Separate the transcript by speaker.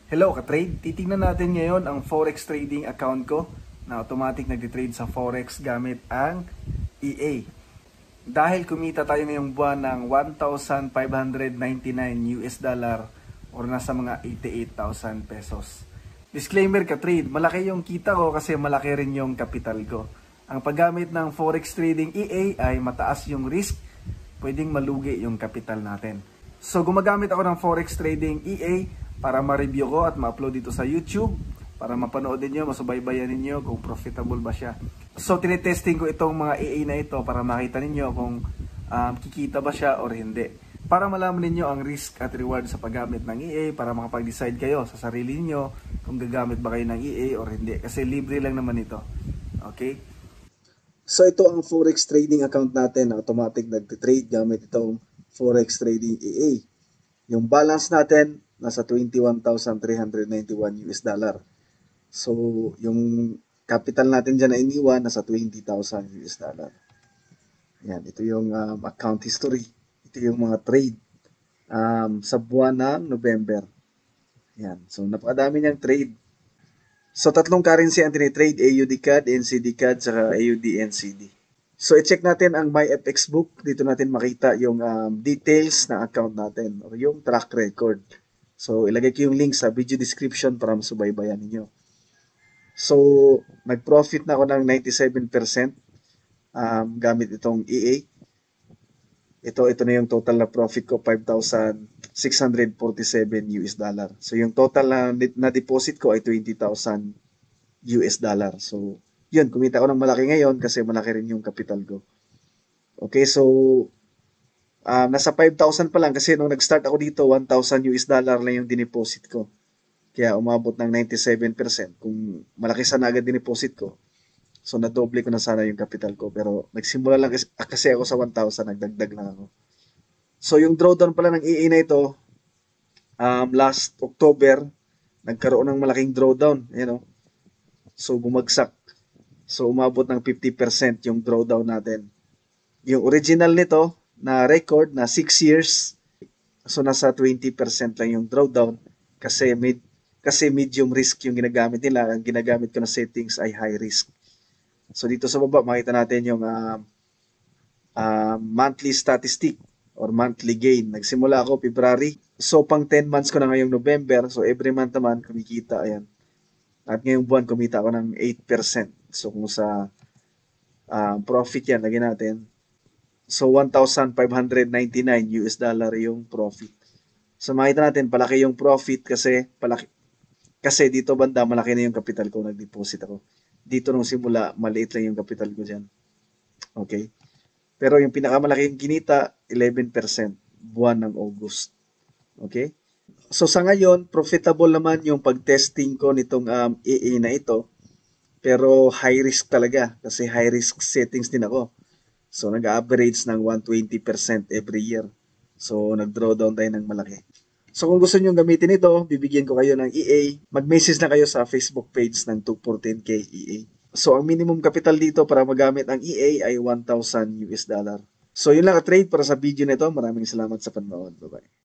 Speaker 1: Hello ka-trade, titingnan natin ngayon ang Forex trading account ko na automatic nagtitrade sa Forex gamit ang EA. Dahil kumita tayo ngayong buwan ng 1,599 US dollar or nasa mga 88,000 pesos. Disclaimer ka-trade, malaki yung kita ko kasi malaki rin yung capital ko. Ang paggamit ng Forex trading EA ay mataas yung risk, pwedeng malugi yung capital natin. So gumagamit ako ng Forex trading EA para ma-review ko at ma-upload dito sa YouTube para mapanood niyo, masubaybayan niyo kung profitable ba siya. So tinetesting ko itong mga EA na ito para makita niyo kung kikita ba siya or hindi. Para malaman niyo ang risk at reward sa paggamit ng EA para makapag-decide kayo sa sarili niyo kung gagamit ba kayo ng EA or hindi. Kasi libre lang naman ito. Okay? So ito ang Forex trading account natin na automatic nagtitrade gamit itong Forex trading EA. Yung balance natin nasa 21,391 US dollar. So, yung capital natin dyan na iniwan, nasa 20,000 US dollar. Ayan, ito yung account history. Ito yung mga trade sa buwan ng November. Ayan, so napakadami niyang trade. So, tatlong currency ang tinitrade, AUD CAD, NCD CAD, saka AUD NCD. So, i-check natin ang MyFX book. Dito natin makita yung details ng account natin or yung track record. So, ilagay ko yung link sa video description para masubaybayan ninyo. So, nag-profit na ako ng 97% gamit itong EA. Ito na yung total na profit ko, 5,647 US dollar. So, yung total na deposit ko ay 20,000 US dollar. So, yun, kumita ako ng malaki ngayon kasi malaki rin yung capital ko. Okay, so nasa 5,000 pa lang kasi nung nag-start ako dito, 1,000 US dollar lang yung dineposit ko. Kaya umabot ng 97%. Kung malaki sana agad dineposit ko, so nadoble ko na sana yung capital ko. Pero nagsimula lang kasi ako sa 1,000, nagdagdag lang ako. So yung drawdown pala ng EA na ito, last October, nagkaroon ng malaking drawdown. You know? So bumagsak. So umabot ng 50% yung drawdown natin. Yung original nito, na record na 6 years, so nasa 20% lang yung drawdown kasi medium risk yung ginagamit nila. Ang ginagamit ko na settings ay high risk. So dito sa baba makita natin yung monthly statistic or monthly gain. Nagsimula ako February, so pang 10 months ko na ngayong November, so every month naman kumikita. Ayan, at ngayong buwan kumita ako ng 8%. So kung sa profit yan, lagyan natin. So, 1,599 US dollar yung profit. So, makita natin, palaki yung profit kasi dito banda, malaki na yung capital ko, nag-deposit ako. Dito nung simula, maliit lang yung capital ko dyan. Okay? Pero yung pinakamalaking kinita, 11% buwan ng August. Okay? So, sa ngayon, profitable naman yung pag-testing ko nitong EA na ito. Pero high risk talaga kasi high risk settings din ako. So, nag-average ng 120% every year. So, nag-draw down tayo ng malaki. So, kung gusto nyo gamitin ito, bibigyan ko kayo ng EA. Mag-message na kayo sa Facebook page ng 214K EA. So, ang minimum capital dito para magamit ang EA ay 1,000 US dollar. So, yun lang ka-trade para sa video na ito. Maraming salamat sa panonood. Bye-bye.